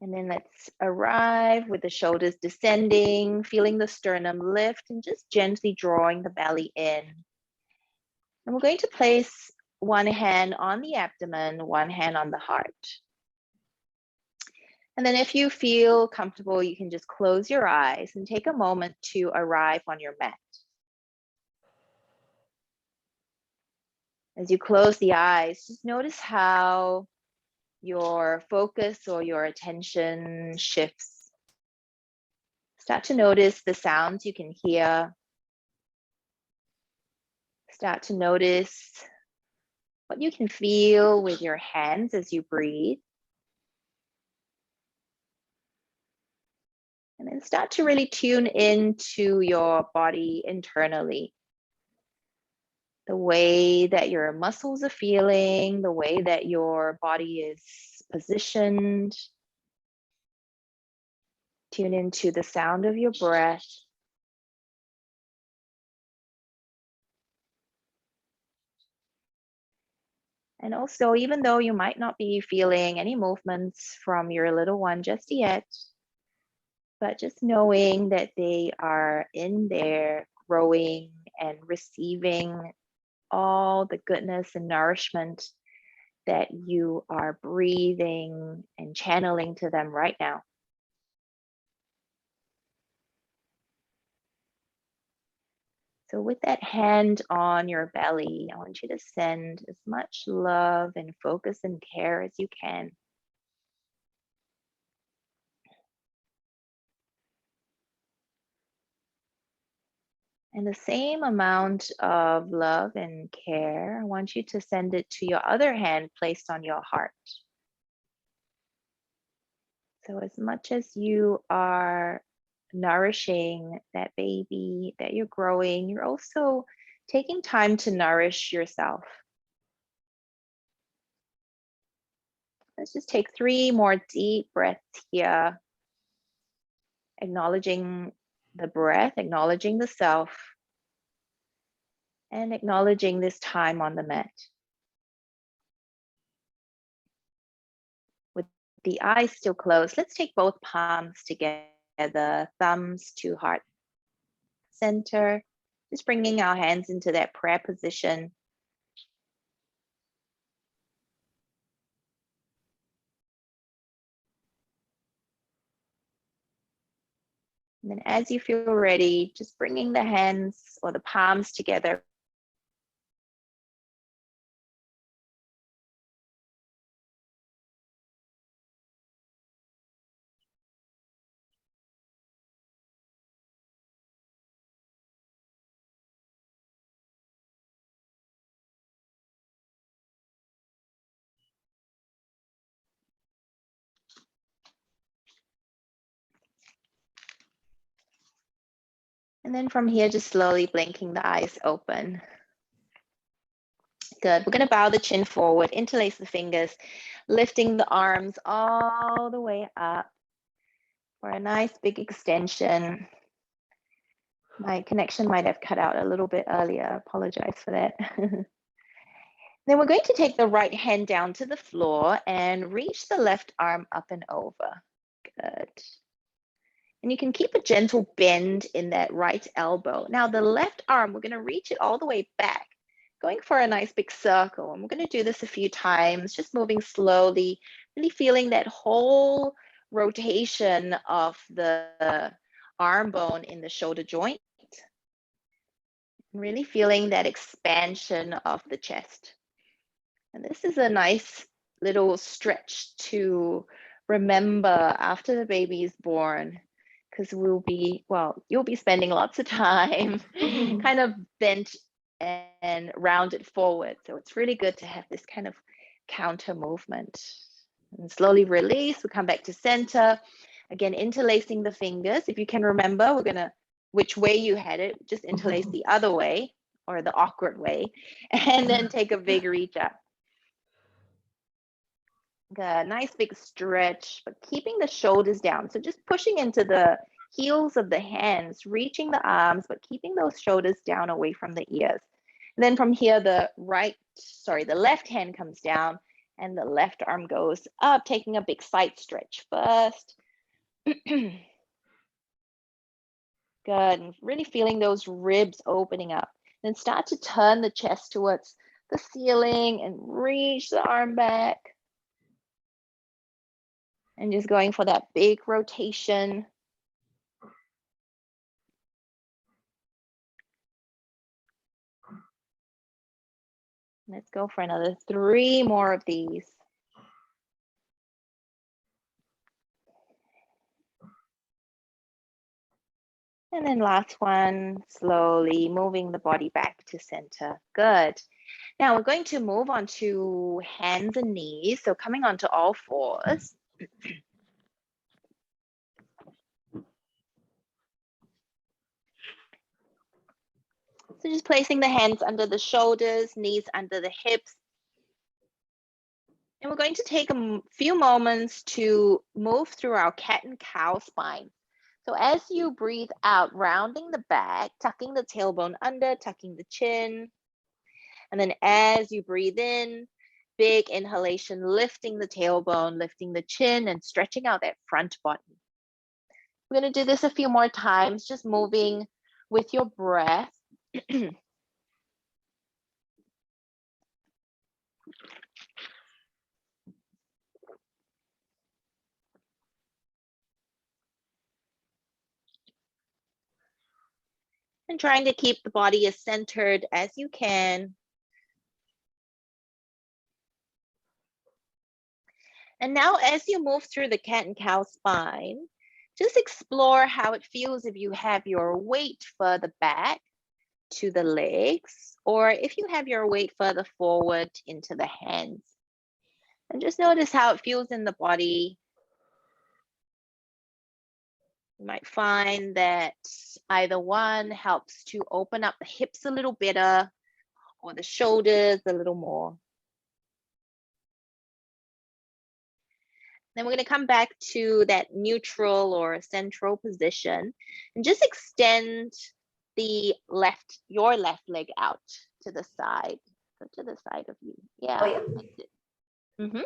And then let's arrive with the shoulders descending, feeling the sternum lift and just gently drawing the belly in. And we're going to place one hand on the abdomen, one hand on the heart. And then if you feel comfortable, you can just close your eyes and take a moment to arrive on your mat. As you close the eyes, just notice how your focus or your attention shifts. Start to notice the sounds you can hear. Start to notice what you can feel with your hands as you breathe. And then start to really tune into your body internally. The way that your muscles are feeling, the way that your body is positioned. Tune into the sound of your breath. And also, even though you might not be feeling any movements from your little one just yet, but just knowing that they are in there growing and receiving all the goodness and nourishment that you are breathing and channeling to them right now. So with that hand on your belly, I want you to send as much love and focus and care as you can. And the same amount of love and care, I want you to send it to your other hand placed on your heart. So as much as you are nourishing that baby that you're growing, you're also taking time to nourish yourself. Let's just take 3 more deep breaths here, acknowledging the breath, acknowledging the self, and acknowledging this time on the mat. With the eyes still closed, let's take both palms together, thumbs to heart center, just bringing our hands into that prayer position. And then as you feel ready, just bringing the hands or the palms together. And then from here, just slowly blinking the eyes open. Good. We're going to bow the chin forward, interlace the fingers, lifting the arms all the way up for a nice big extension. My connection might have cut out a little bit earlier. I apologize for that. Then we're going to take the right hand down to the floor and reach the left arm up and over. Good. And you can keep a gentle bend in that right elbow. Now the left arm, we're going to reach it all the way back, going for a nice big circle. And we're going to do this a few times, just moving slowly, really feeling that whole rotation of the arm bone in the shoulder joint. Really feeling that expansion of the chest. And this is a nice little stretch to remember after the baby is born, because you'll be spending lots of time kind of bent and rounded forward. So it's really good to have this kind of counter movement. And slowly release, we come back to center. Again, interlacing the fingers. If you can remember, we're gonna, which way you had it, just interlace the other way or the awkward way, and then take a big reach up. Good, nice big stretch, but keeping the shoulders down. So just pushing into the heels of the hands, reaching the arms, but keeping those shoulders down away from the ears. And then from here, the left hand comes down And the left arm goes up, taking a big side stretch first. Good, and really feeling those ribs opening up. Then start to turn the chest towards the ceiling and reach the arm back. And just going for that big rotation. Let's go for another 3 more of these. And then last one, slowly moving the body back to center. Good. Now we're going to move on to hands and knees. So coming onto all fours. So just placing the hands under the shoulders, knees under the hips. And we're going to take a few moments to move through our cat and cow spine. So as you breathe out, rounding the back, tucking the tailbone under, tucking the chin. And then as you breathe in, big inhalation, lifting the tailbone, lifting the chin, and stretching out that front body. We're going to do this a few more times, just moving with your breath. And trying to keep the body as centered as you can. And now as you move through the cat and cow spine, just explore how it feels if you have your weight further back to the legs, or if you have your weight further forward into the hands. And just notice how it feels in the body. You might find that either one helps to open up the hips a little better, or the shoulders a little more. Then we're going to come back to that neutral or central position and just extend your left leg out to the side. So to the side of you. Yeah. Oh, yeah.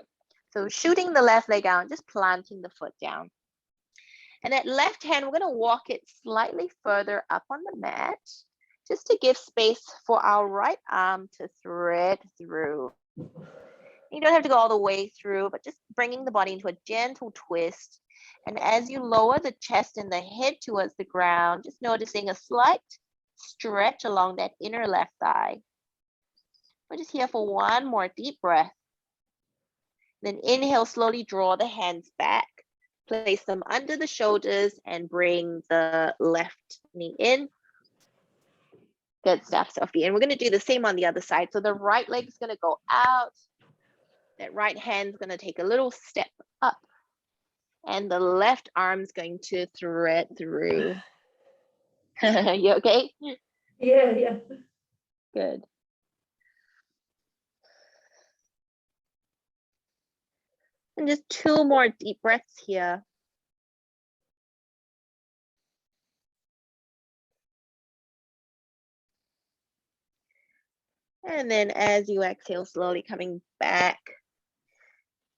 So shooting the left leg out, just planting the foot down. And that left hand, we're going to walk it slightly further up on the mat, just to give space for our right arm to thread through. You don't have to go all the way through, but just bringing the body into a gentle twist. And as you lower the chest and the head towards the ground, just noticing a slight stretch along that inner left thigh. We're just here for one more deep breath. Then inhale, slowly draw the hands back. Place them under the shoulders and bring the left knee in. Good stuff, Sophie. And we're going to do the same on the other side. So the right leg is going to go out. That right hand's going to take a little step up. And the left arm's going to thread through. You okay? Yeah. Good. And just 2 more deep breaths here. And then as you exhale, slowly coming back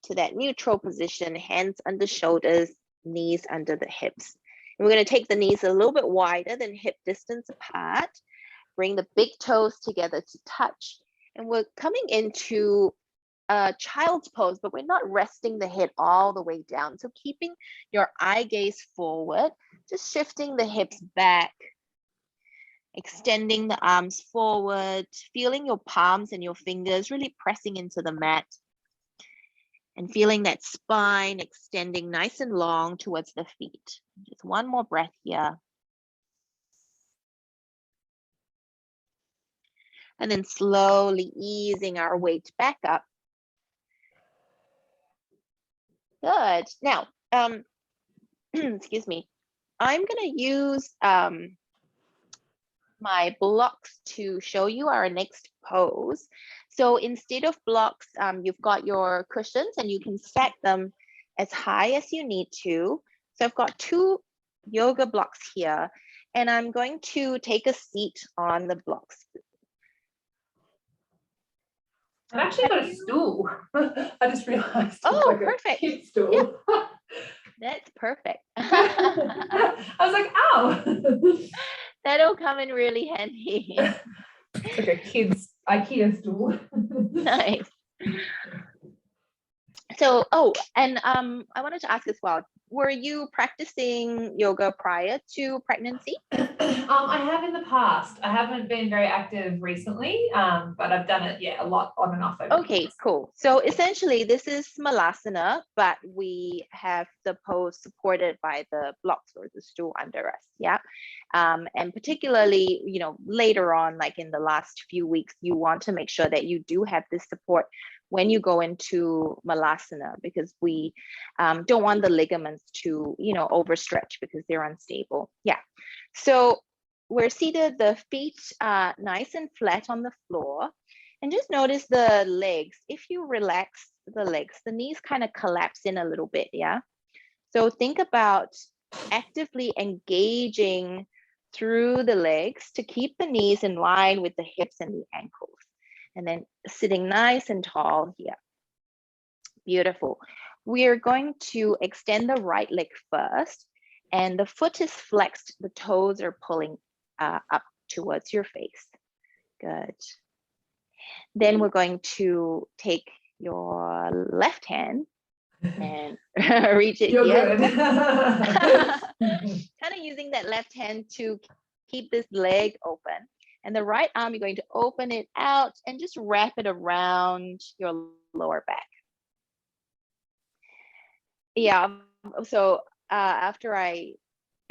to that neutral position, hands under shoulders, knees under the hips. And we're going to take the knees a little bit wider than hip distance apart. Bring the big toes together to touch. And we're coming into a child's pose, but we're not resting the head all the way down. So keeping your eye gaze forward, just shifting the hips back, extending the arms forward, feeling your palms and your fingers really pressing into the mat. And feeling that spine extending nice and long towards the feet. Just one more breath here. And then slowly easing our weight back up. Good. Now, excuse me. I'm going to use my blocks to show you our next pose. So instead of blocks, you've got your cushions and you can set them as high as you need to. So I've got 2 yoga blocks here, and I'm going to take a seat on the blocks. I've actually got a stool. I just realized it's Oh, like perfect. a kid stool. Yep. That's perfect. I was like, oh. That'll come in really handy. It's like a kid's IKEA stool. Nice. So, and I wanted to ask as well, were you practicing yoga prior to pregnancy? I have in the past. I haven't been very active recently, but I've done it, a lot on and off. Okay, cool. So essentially this is Malasana, but we have the pose supported by the blocks or the stool under us. Yeah. And particularly, later on, like in the last few weeks, you want to make sure that you do have this support when you go into Malasana, because we don't want the ligaments to, overstretch because they're unstable. Yeah. So we're seated, the feet nice and flat on the floor. And just notice the legs. If you relax the legs, the knees kind of collapse in a little bit, yeah? So think about actively engaging through the legs to keep the knees in line with the hips and the ankles. And then sitting nice and tall here. Beautiful. We are going to extend the right leg first, and the foot is flexed, the toes are pulling up towards your face. Good. Then we're going to take your left hand and reach it You're here. good. Kind of using that left hand to keep this leg open. And the right arm, you're going to open it out and just wrap it around your lower back. Yeah, so after I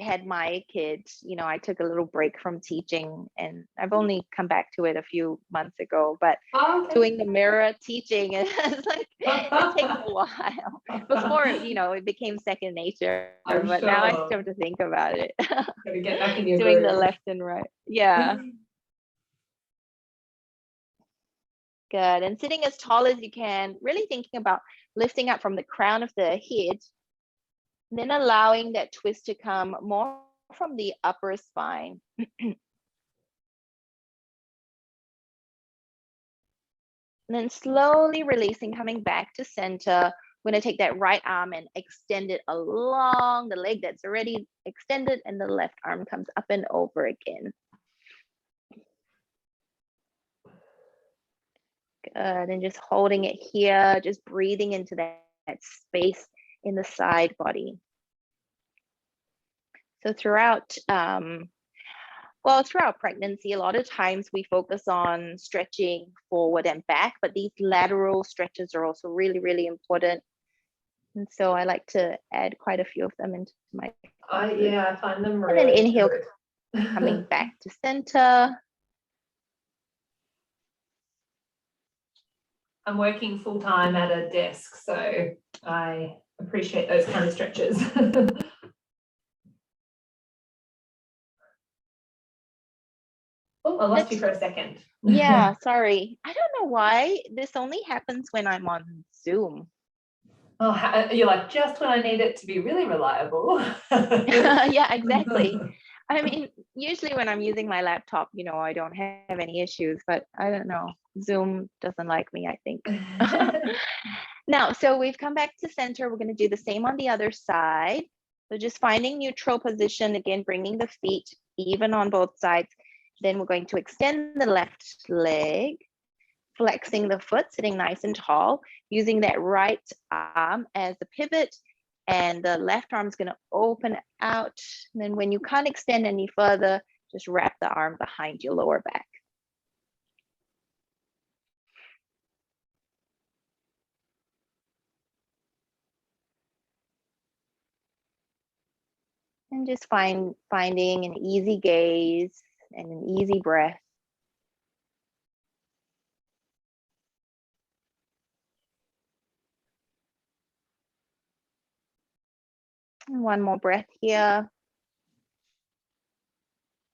had my kids, I took a little break from teaching, and I've only come back to it a few months ago, but doing the mirror teaching, it's like it takes a while before it became second nature. But now I start to think about it. Gotta get back in your doing groove. the left and right. Yeah. Good. And sitting as tall as you can, really thinking about lifting up from the crown of the head, then allowing that twist to come more from the upper spine. And then slowly releasing, coming back to center. We're going to take that right arm and extend it along the leg that's already extended, and the left arm comes up and over again. Good. And just holding it here, just breathing into that space in the side body. So throughout pregnancy, a lot of times we focus on stretching forward and back, but these lateral stretches are also really, really important. And so I like to add quite a few of them into my classes. I find them really And then inhale, good. coming back to center. I'm working full time at a desk, so I appreciate those kind of stretches. Oh, I lost you for a second. Yeah, sorry. I don't know why this only happens when I'm on Zoom. Oh, you're like, just when I need it to be really reliable. Yeah, exactly. I mean, usually when I'm using my laptop, I don't have any issues, but I don't know. Zoom doesn't like me, I think. Now, so we've come back to center. We're going to do the same on the other side. So just finding neutral position, again, bringing the feet even on both sides. Then we're going to extend the left leg, flexing the foot, sitting nice and tall, using that right arm as the pivot, and the left arm is going to open out. And then when you can't extend any further, just wrap the arm behind your lower back. And just finding an easy gaze and an easy breath. And one more breath here.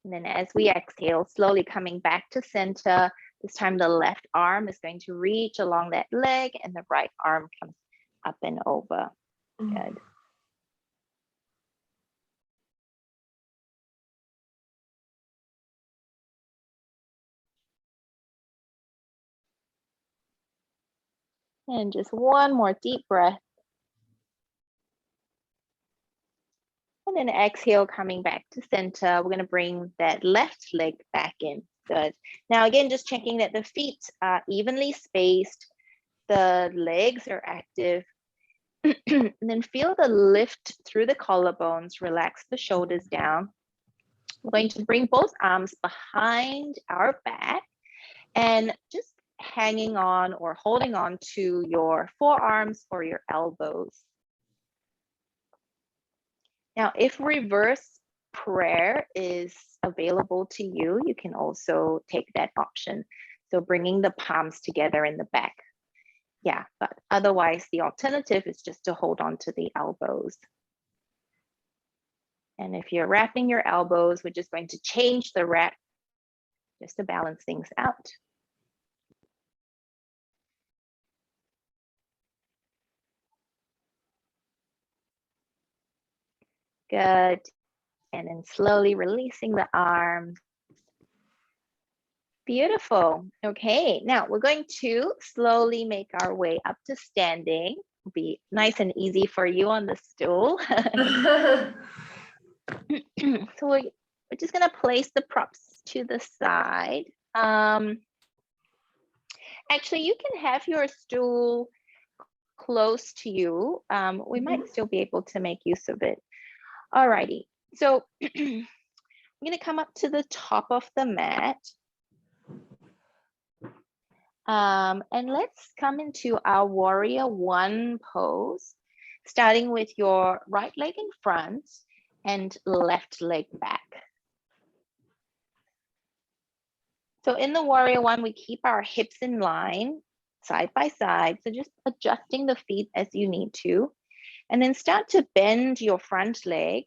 And then as we exhale, slowly coming back to center. This time the left arm is going to reach along that leg, and the right arm comes up and over. Good. And just one more deep breath. And then exhale, coming back to center. We're going to bring that left leg back in. Good. Now, again, just checking that the feet are evenly spaced. The legs are active. And then feel the lift through the collarbones. Relax the shoulders down. We're going to bring both arms behind our back and just hanging on or holding on to your forearms or your elbows. Now, if reverse prayer is available to you, you can also take that option. So bringing the palms together in the back. Yeah, but otherwise the alternative is just to hold on to the elbows. And if you're wrapping your elbows, we're just going to change the wrap just to balance things out. Good. And then slowly releasing the arms. Beautiful. Okay, now we're going to slowly make our way up to standing. It'll be nice and easy for you on the stool. So we're just going to place the props to the side. Actually, you can have your stool close to you. We might still be able to make use of it. All righty. So I'm going to come up to the top of the mat. And let's come into our warrior one pose, starting with your right leg in front and left leg back. So in the warrior one, we keep our hips in line, side by side. So just adjusting the feet as you need to, and then start to bend your front leg,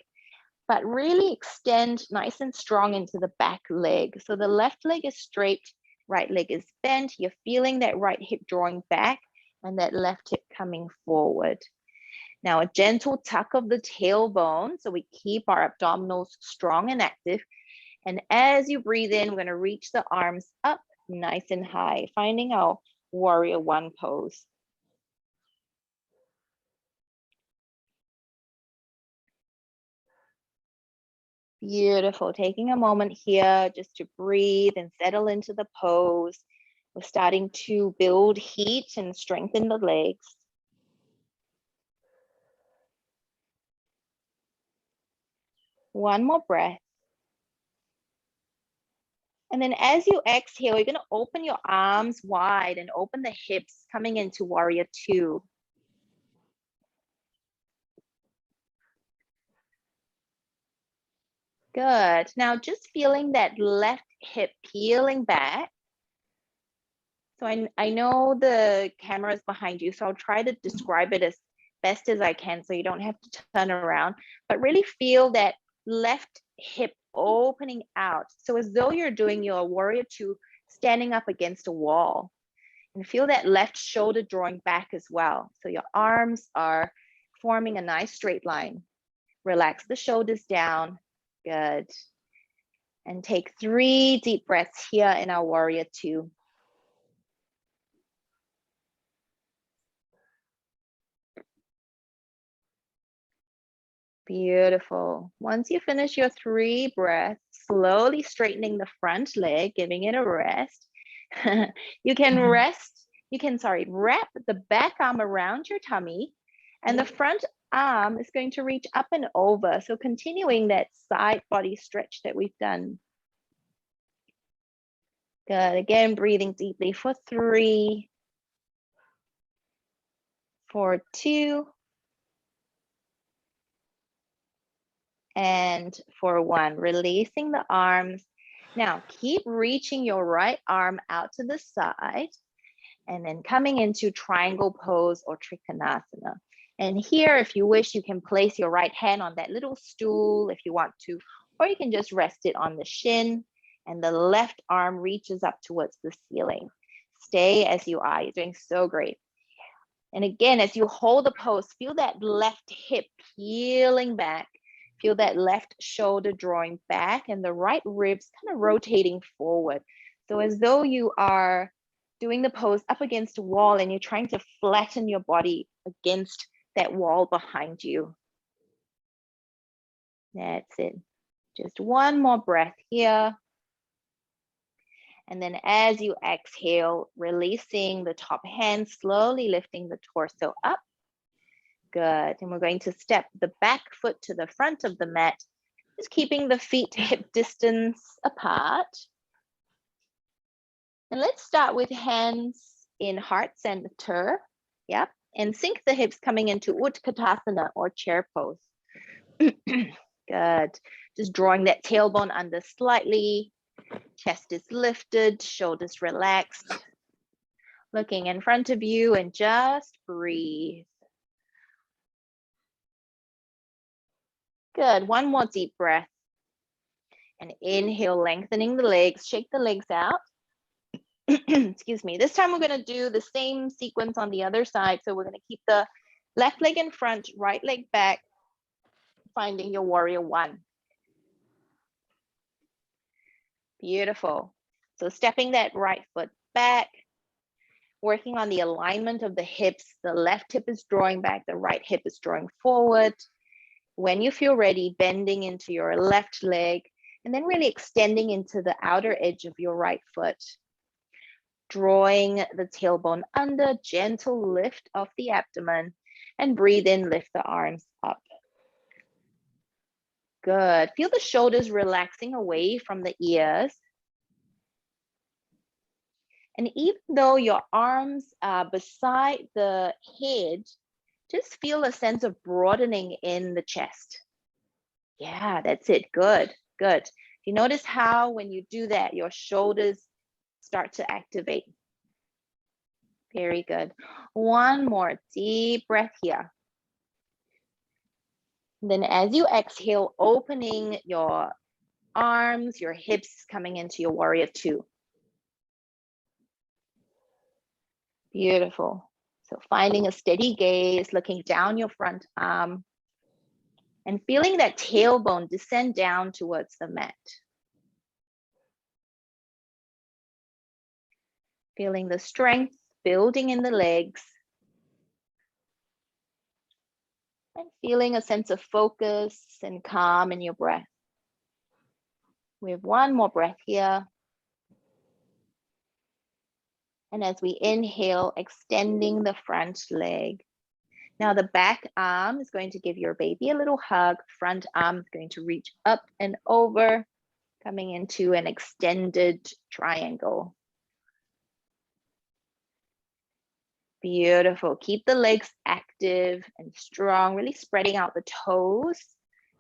but really extend nice and strong into the back leg. So the left leg is straight, right leg is bent. You're feeling that right hip drawing back and that left hip coming forward. Now a gentle tuck of the tailbone. So we keep our abdominals strong and active. And as you breathe in, we're going to reach the arms up nice and high, finding our warrior one pose. Beautiful. Taking a moment here just to breathe and settle into the pose. We're starting to build heat and strengthen the legs. One more breath. And then as you exhale, you're going to open your arms wide and open the hips, coming into warrior two. Good. Now just feeling that left hip peeling back. So I know the camera is behind you, so I'll try to describe it as best as I can so you don't have to turn around, but really feel that left hip opening out. So as though you're doing your warrior two standing up against a wall, and feel that left shoulder drawing back as well. So your arms are forming a nice straight line. Relax the shoulders down. Good. And take 3 deep breaths here in our warrior two. Beautiful. Once you finish your 3 breaths, slowly straightening the front leg, giving it a rest. You can wrap the back arm around your tummy, and the front arm is going to reach up and over. So continuing that side body stretch that we've done. Good. Again, breathing deeply for 3, for 2, and for 1. Releasing the arms. Now keep reaching your right arm out to the side and then coming into triangle pose or trikonasana. And here, if you wish, you can place your right hand on that little stool if you want to, or you can just rest it on the shin and the left arm reaches up towards the ceiling. Stay as you are. You're doing so great. And again, as you hold the pose, feel that left hip peeling back. Feel that left shoulder drawing back and the right ribs kind of rotating forward. So as though you are doing the pose up against a wall and you're trying to flatten your body against that wall behind you. That's it. Just one more breath here. And then as you exhale, releasing the top hand, slowly lifting the torso up. Good. And we're going to step the back foot to the front of the mat, just keeping the feet hip distance apart. And let's start with hands in heart center. Yep. And sink the hips coming into Utkatasana or chair pose. Good. Just drawing that tailbone under slightly. Chest is lifted, shoulders relaxed. Looking in front of you and just breathe. Good. One more deep breath. And inhale, lengthening the legs. Shake the legs out. Excuse me. This time we're going to do the same sequence on the other side. So we're going to keep the left leg in front, right leg back, finding your warrior one. Beautiful. So stepping that right foot back, working on the alignment of the hips. The left hip is drawing back, the right hip is drawing forward. When you feel ready, bending into your left leg, and then really extending into the outer edge of your right foot. Drawing the tailbone under, gentle lift of the abdomen, and breathe in, lift the arms up. Good. Feel the shoulders relaxing away from the ears. And even though your arms are beside the head, just feel a sense of broadening in the chest. Yeah, that's it. Good, good. You notice how when you do that, your shoulders start to activate. Very good. One more deep breath here. Then as you exhale, opening your arms, your hips coming into your warrior two. Beautiful. So finding a steady gaze, looking down your front arm and feeling that tailbone descend down towards the mat. Feeling the strength building in the legs and feeling a sense of focus and calm in your breath. We have one more breath here. And as we inhale, extending the front leg. Now the back arm is going to give your baby a little hug. Front arm is going to reach up and over, coming into an extended triangle. Beautiful. Keep the legs active and strong, really spreading out the toes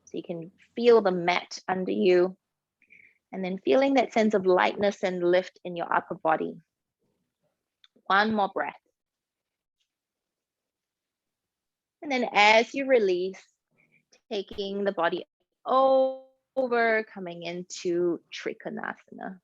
so you can feel the mat under you. And then feeling that sense of lightness and lift in your upper body. One more breath. And then as you release, taking the body over, coming into Trikonasana.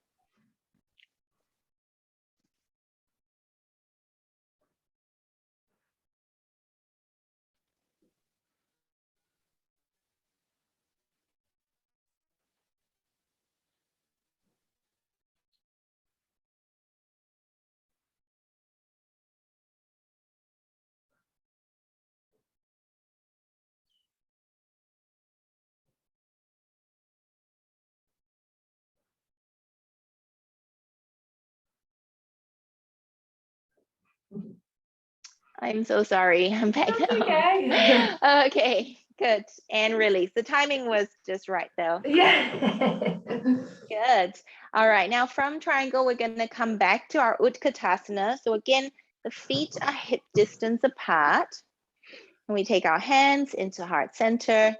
I'm so sorry. I'm back That's now. okay. Okay, good. And release. The timing was just right though. Yeah. Good. All right. Now from triangle, we're going to come back to our Utkatasana. So again, the feet are hip distance apart. And we take our hands into heart center.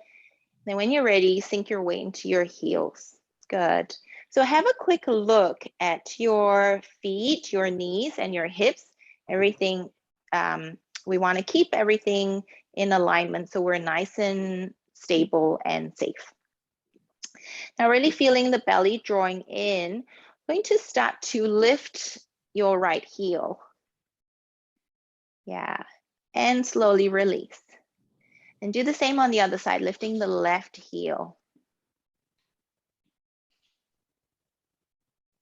Then when you're ready, sink your weight into your heels. Good. So have a quick look at your feet, your knees, and your hips. Everything, we want to keep everything in alignment so we're nice and stable and safe. Now really feeling the belly drawing in, I'm going to start to lift your right heel. Yeah, and slowly release. And do the same on the other side, lifting the left heel.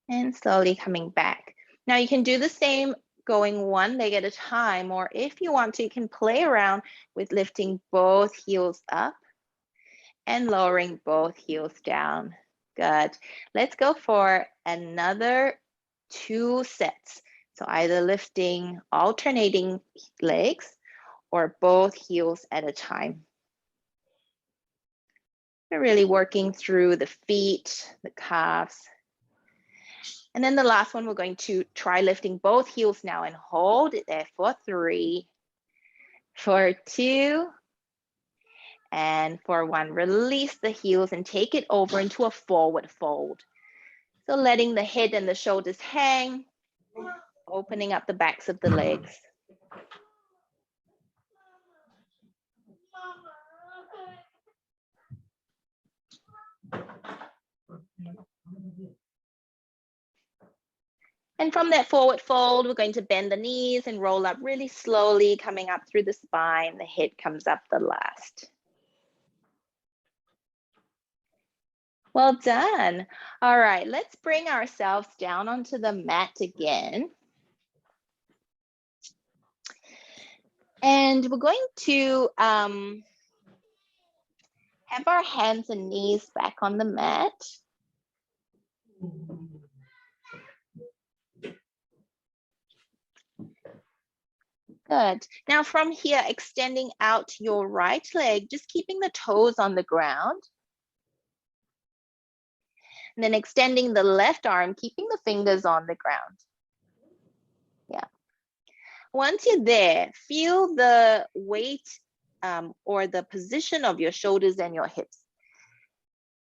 And slowly coming back. Now you can do the same going one leg at a time, or if you want to, you can play around with lifting both heels up and lowering both heels down. Good. Let's go for another 2 sets. So either lifting alternating legs or both heels at a time. We're really working through the feet, the calves. And then the last one, we're going to try lifting both heels now and hold it there for 3, for 2, and for 1. Release the heels and take it over into a forward fold. So letting the head and the shoulders hang, opening up the backs of the legs. And from that forward fold, we're going to bend the knees and roll up really slowly, coming up through the spine. The head comes up the last. Well done. All right, let's bring ourselves down onto the mat again. And we're going to have our hands and knees back on the mat. Good. Now from here, extending out your right leg, just keeping the toes on the ground. And then extending the left arm, keeping the fingers on the ground. Yeah. Once you're there, feel the weight or the position of your shoulders and your hips.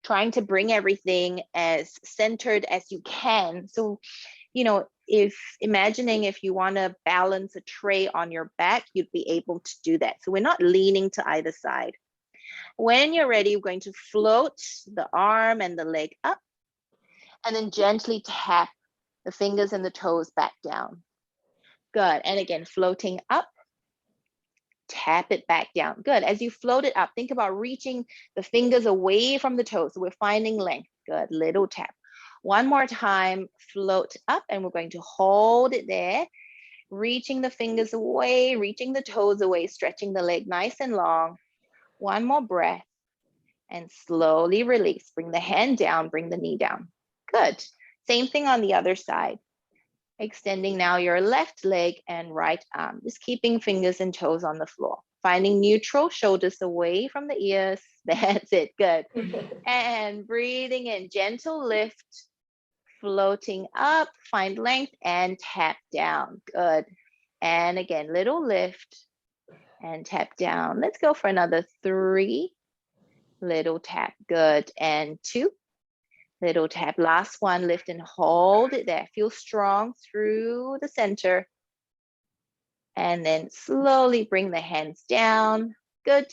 Trying to bring everything as centered as you can. So, you know, imagining if you want to balance a tray on your back, you'd be able to do that. So we're not leaning to either side. When you're ready, we're going to float the arm and the leg up, and then gently tap the fingers and the toes back down. Good. And again, floating up, tap it back down. Good. As you float it up, think about reaching the fingers away from the toes. So we're finding length. Good. Little tap. One more time, float up, and we're going to hold it there, reaching the fingers away, reaching the toes away, stretching the leg nice and long. One more breath, and slowly release. Bring the hand down, bring the knee down. Good. Same thing on the other side. Extending now your left leg and right arm, just keeping fingers and toes on the floor. Finding neutral, shoulders away from the ears. That's it. Good. And breathing in, gentle lift, floating up, find length and tap down. Good. And again, little lift and tap down. Let's go for another 3. Little tap. Good. And 2. Little tap. Last one, lift and hold it there. Feel strong through the center. And then slowly bring the hands down. Good.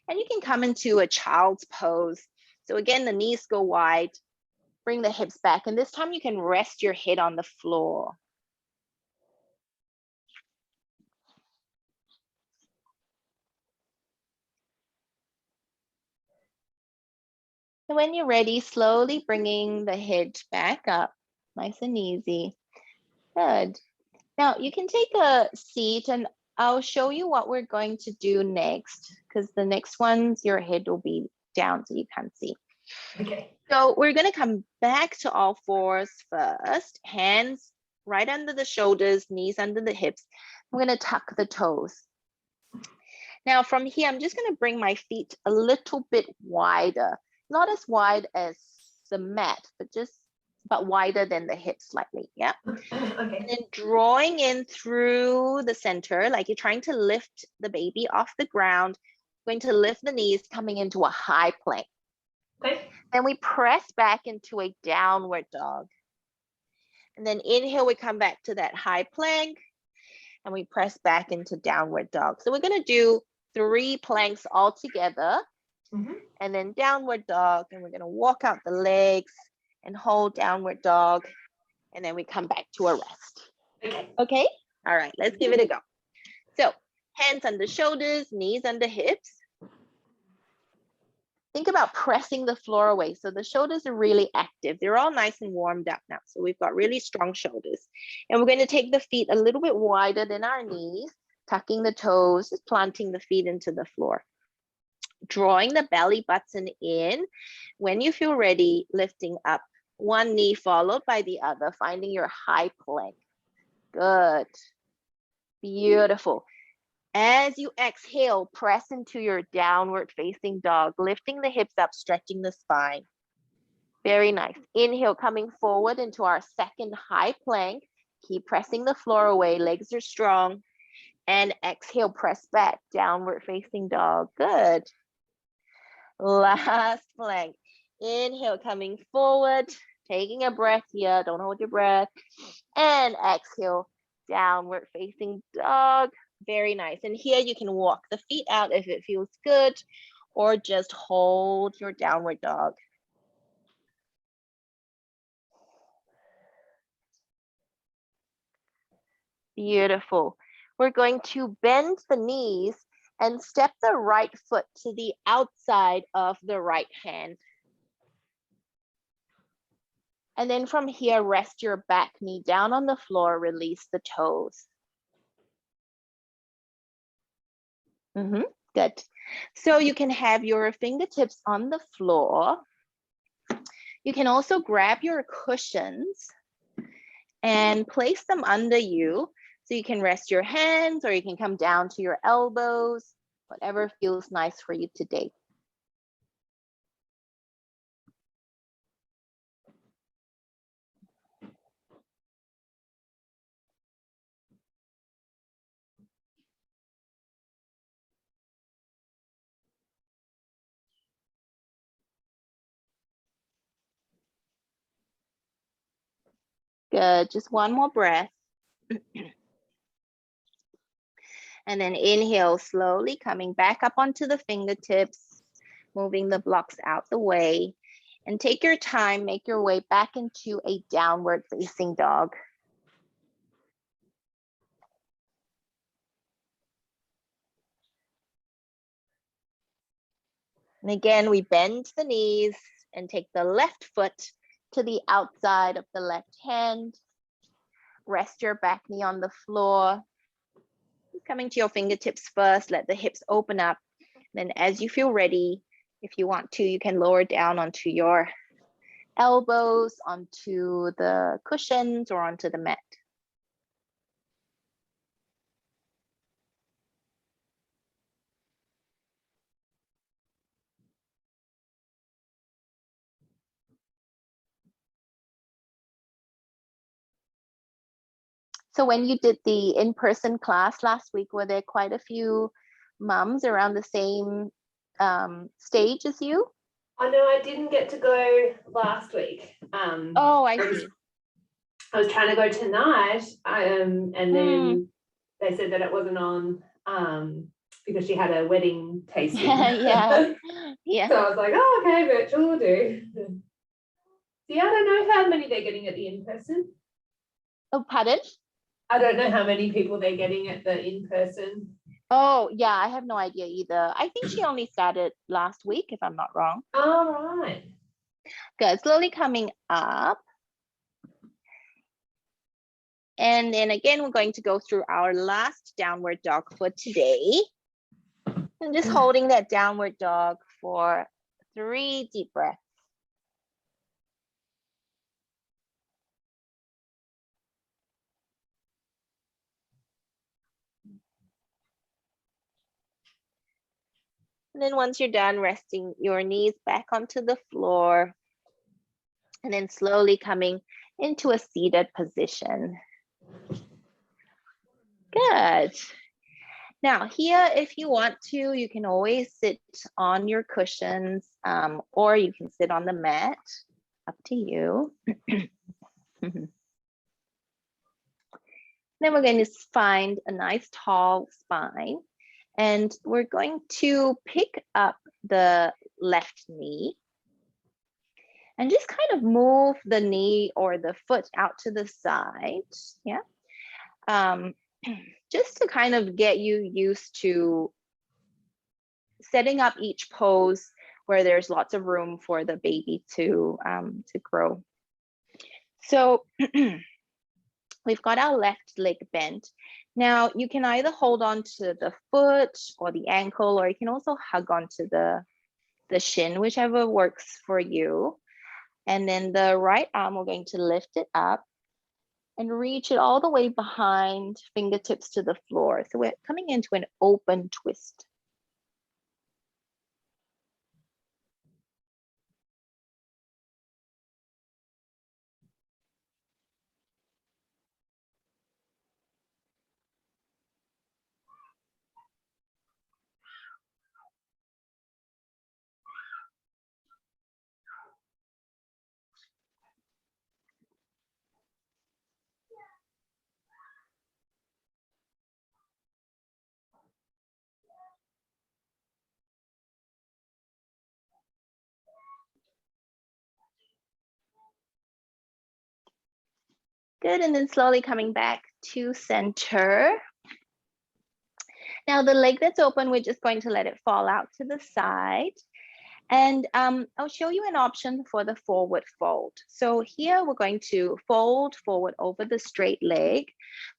And you can come into a child's pose. So again, the knees go wide. Bring the hips back. And this time you can rest your head on the floor. And when you're ready, slowly bringing the head back up, nice and easy. Good. Now you can take a seat and I'll show you what we're going to do next, because the next ones, your head will be down so you can't see. Okay. So we're going to come back to all fours first, hands right under the shoulders, knees under the hips. I'm going to tuck the toes. Now from here, I'm just going to bring my feet a little bit wider, not as wide as the mat, but wider than the hips slightly. Yeah. Okay. And then drawing in through the center, like you're trying to lift the baby off the ground, going to lift the knees, coming into a high plank. Okay. Then we press back into a downward dog. And then inhale, we come back to that high plank and we press back into downward dog. So we're going to do 3 planks all together, and then downward dog, and we're going to walk out the legs and hold downward dog, and then we come back to a rest. Okay? All right, let's give it a go. So hands under shoulders, knees under hips. think about pressing the floor away. So the shoulders are really active. They're all nice and warmed up now. So we've got really strong shoulders. And we're going to take the feet a little bit wider than our knees, tucking the toes, just planting the feet into the floor. Drawing the belly button in. When you feel ready, lifting up one knee followed by the other, finding your high plank. Good. Beautiful. As you exhale, press into your downward facing dog, lifting the hips up, stretching the spine. Very nice. Inhale, coming forward into our second high plank. Keep pressing the floor away. Legs are strong. And exhale, press back, downward facing dog. Good. Last plank. Inhale, coming forward, taking a breath here. Don't hold your breath. And exhale, downward facing dog. Very nice. And here you can walk the feet out if it feels good, or just hold your downward dog. Beautiful. We're going to bend the knees and step the right foot to the outside of the right hand. And then from here, rest your back knee down on the floor, release the toes. Good. So you can have your fingertips on the floor. You can also grab your cushions and place them under you. So you can rest your hands, or you can come down to your elbows, whatever feels nice for you today. Good, just one more breath. And then inhale, slowly coming back up onto the fingertips, moving the blocks out the way. And take your time, make your way back into a downward facing dog. And again, we bend the knees and take the left foot to the outside of the left hand. Rest your back knee on the floor. Coming to your fingertips first, let the hips open up. Then as you feel ready, if you want to, you can lower down onto your elbows, onto the cushions, or onto the mat. So when you did the in-person class last week, were there quite a few moms around the same stage as you? Oh no, I didn't get to go last week. Oh, I see. I was trying to go tonight, and then they said that it wasn't on because she had a wedding tasting. Yeah. So I was like, oh, okay, virtual will do. Yeah, I don't know how many they're getting at the in-person. Oh, pardon? I don't know how many people they're getting at the in-person. Oh, yeah, I have no idea either. I think she only started last week, if I'm not wrong. All right. Good, slowly coming up. And then again, we're going to go through our last downward dog for today. And just holding that downward dog for 3 deep breaths. And then once you're done, resting your knees back onto the floor. And then slowly coming into a seated position. Good. Now here, if you want to, you can always sit on your cushions, or you can sit on the mat, up to you. Then we're going to find a nice tall spine, and we're going to pick up the left knee and just kind of move the knee or the foot out to the side. Yeah. Just to kind of get you used to setting up each pose where there's lots of room for the baby to grow. So we've got our left leg bent. Now you can either hold on to the foot or the ankle, or you can also hug onto the shin, whichever works for you. And then the right arm, we're going to lift it up and reach it all the way behind, fingertips to the floor. So we're coming into an open twist. Good, and then slowly coming back to center. Now the leg that's open, we're just going to let it fall out to the side. And I'll show you an option for the forward fold. So here we're going to fold forward over the straight leg.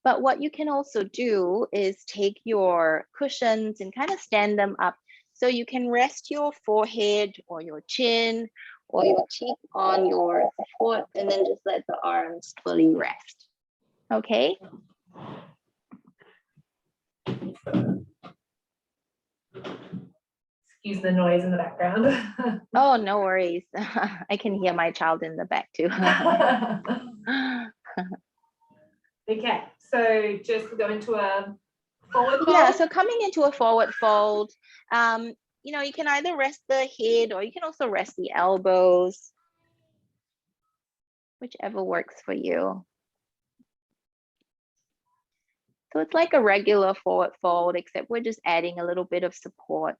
But what you can also do is take your cushions and kind of stand them up. So you can rest your forehead or your chin or your cheek on your foot, and then just let the arms fully rest. Okay. Excuse the noise in the background. Oh, no worries. I can hear my child in the back too. Okay, so just go into a forward fold. Yeah, so coming into a forward fold, you know, you can either rest the head or you can also rest the elbows, whichever works for you. So it's like a regular forward fold, except we're just adding a little bit of support.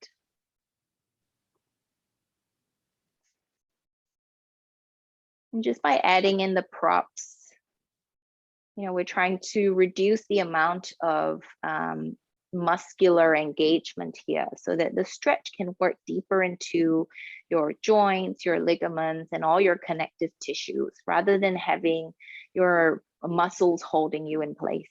And just by adding in the props, you know, we're trying to reduce the amount of muscular engagement here so that the stretch can work deeper into your joints, your ligaments, and all your connective tissues, rather than having your muscles holding you in place.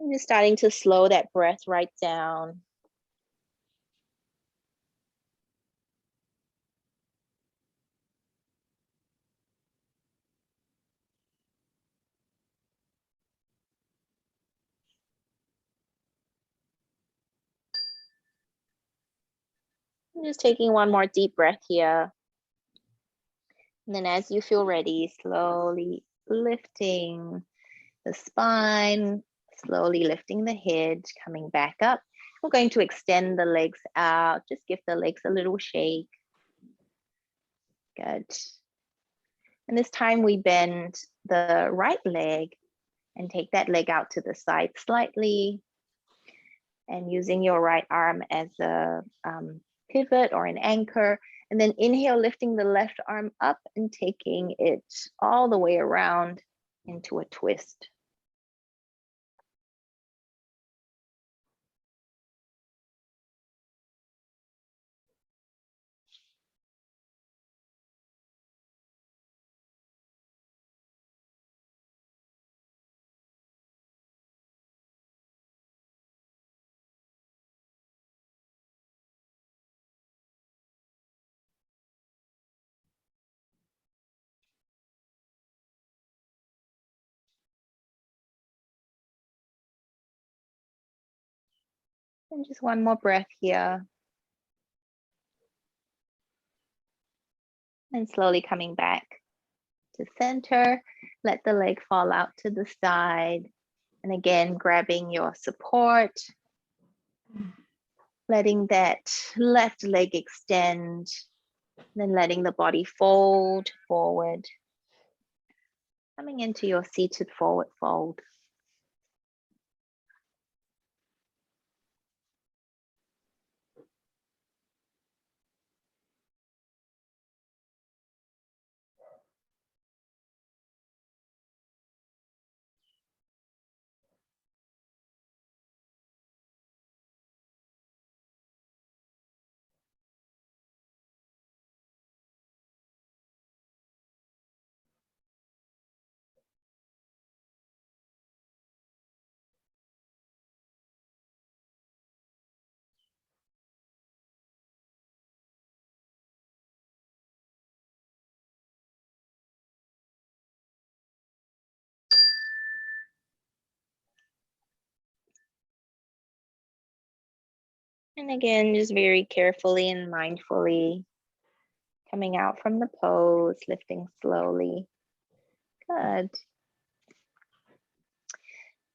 I'm just starting to slow that breath right down. I'm just taking one more deep breath here. And then as you feel ready, slowly lifting the spine, slowly lifting the head, coming back up. We're going to extend the legs out, just give the legs a little shake. Good. And this time we bend the right leg and take that leg out to the side slightly. And using your right arm as a pivot or an anchor. And then inhale, lifting the left arm up and taking it all the way around into a twist. And just one more breath here. And slowly coming back to center. Let the leg fall out to the side. And again, grabbing your support. Letting that left leg extend. Then letting the body fold forward. Coming into your seated forward fold. And again, just very carefully and mindfully coming out from the pose, lifting slowly. Good.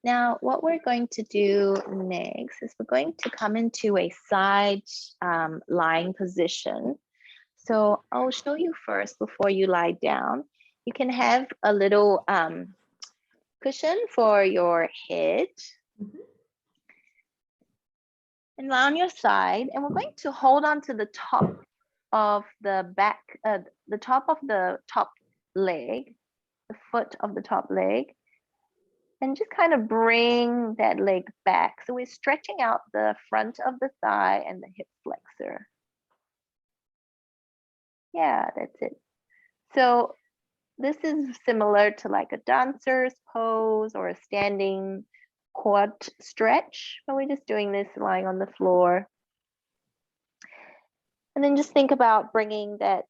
Now, what we're going to do next is we're going to come into a side lying position. So I'll show you first before you lie down. You can have a little cushion for your head. And lie on your side, and we're going to hold on to the top of the back, the top of the top leg, the foot of the top leg, and just kind of bring that leg back. So we're stretching out the front of the thigh and the hip flexor. Yeah, that's it. So this is similar to like a dancer's pose or a standing quad stretch, but we're just doing this lying on the floor. And then just think about bringing that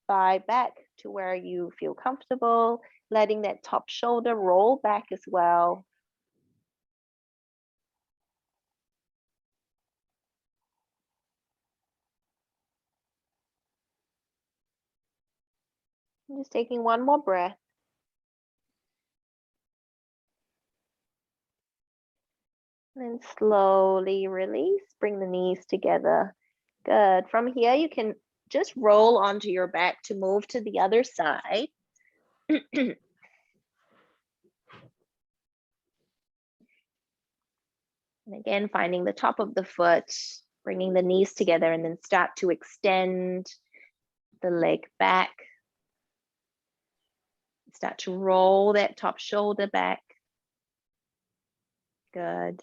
thigh back to where you feel comfortable, letting that top shoulder roll back as well. And just taking one more breath. And then slowly release, bring the knees together. Good. From here, you can just roll onto your back to move to the other side. And again, finding the top of the foot, bringing the knees together, and then start to extend the leg back. Start to roll that top shoulder back. Good.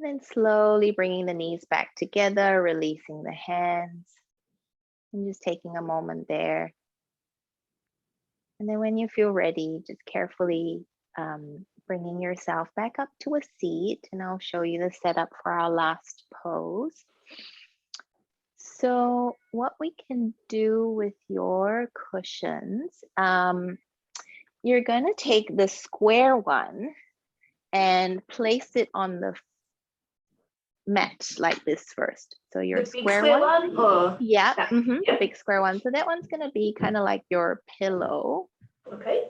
And then slowly bringing the knees back together, releasing the hands, and just taking a moment there. And then when you feel ready, just carefully bringing yourself back up to a seat, and I'll show you the setup for our last pose. So what we can do with your cushions, you're going to take the square one and place it on the mat like this first. So your The square big one? Or yeah, that, the big square one. So that one's going to be kind of like your pillow. Okay.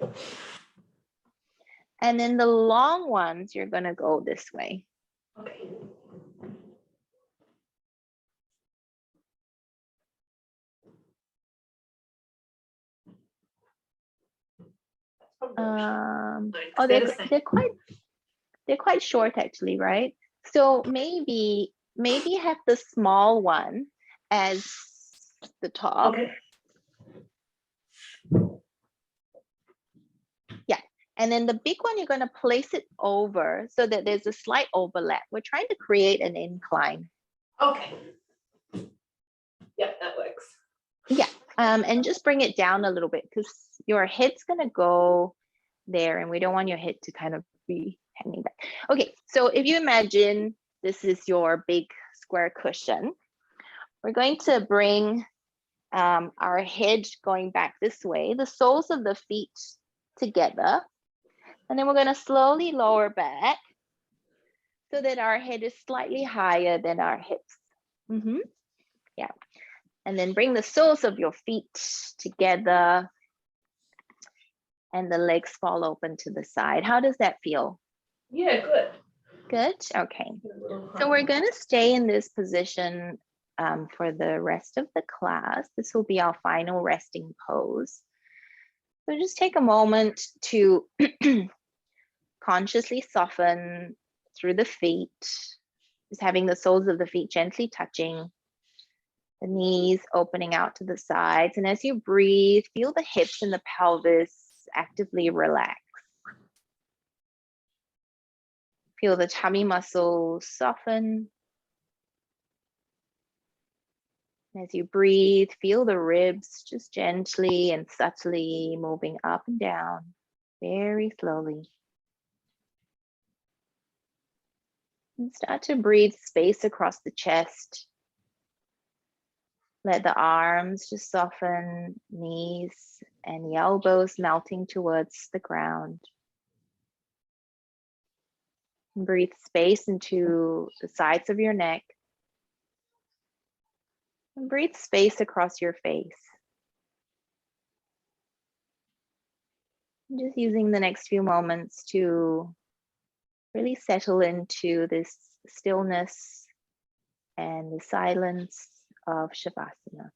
And then the long ones, you're going to go this way. Okay. Oh, they're quite short actually, right? So maybe have the small one as the top. Okay. Yeah. And then the big one, you're going to place it over so that there's a slight overlap. We're trying to create an incline. Okay. Yep, that works. Yeah. And just bring it down a little bit because your head's going to go there and we don't want your head to kind of be hanging back. Okay. So if you imagine this is your big square cushion, we're going to bring our head going back this way, the soles of the feet together. And then we're going to slowly lower back so that our head is slightly higher than our hips. Yeah. And then bring the soles of your feet together and the legs fall open to the side. How does that feel? Yeah, good. Good. Okay. So we're going to stay in this position for the rest of the class. This will be our final resting pose. So just take a moment to consciously soften through the feet, just having the soles of the feet gently touching, the knees opening out to the sides. And as you breathe, feel the hips and the pelvis actively relax. Feel the tummy muscles soften. As you breathe, feel the ribs just gently and subtly moving up and down, very slowly. And start to breathe space across the chest. Let the arms just soften, knees and the elbows melting towards the ground. And breathe space into the sides of your neck. And breathe space across your face. And just using the next few moments to really settle into this stillness and the silence of Shavasana.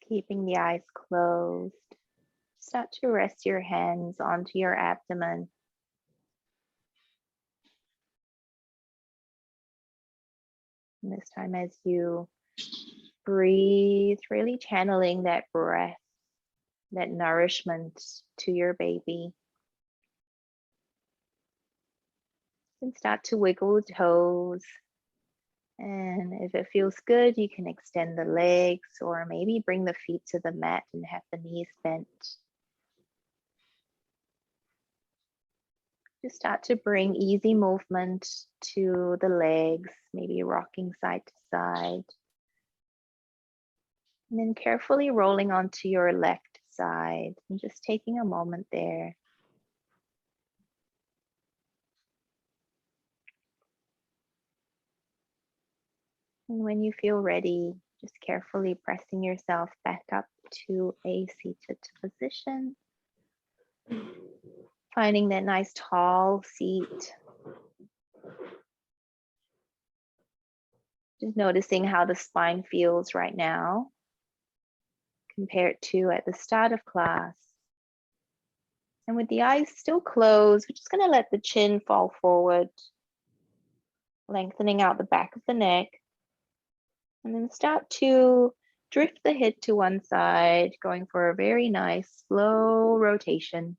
Keeping the eyes closed. Start to rest your hands onto your abdomen. And this time as you breathe, really channeling that breath, that nourishment to your baby. And start to wiggle the toes. And if it feels good, you can extend the legs or maybe bring the feet to the mat and have the knees bent. Just start to bring easy movement to the legs, maybe rocking side to side. And then carefully rolling onto your left side and just taking a moment there. And when you feel ready, just carefully pressing yourself back up to a seated position. Finding that nice tall seat. Just noticing how the spine feels right now compared to at the start of class. And with the eyes still closed, we're just going to let the chin fall forward, lengthening out the back of the neck. And then start to drift the head to one side, going for a very nice slow rotation.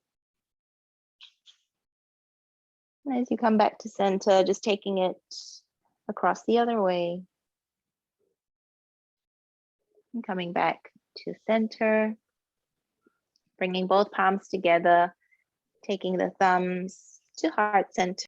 And as you come back to center, just taking it across the other way. And coming back to center, bringing both palms together, taking the thumbs to heart center.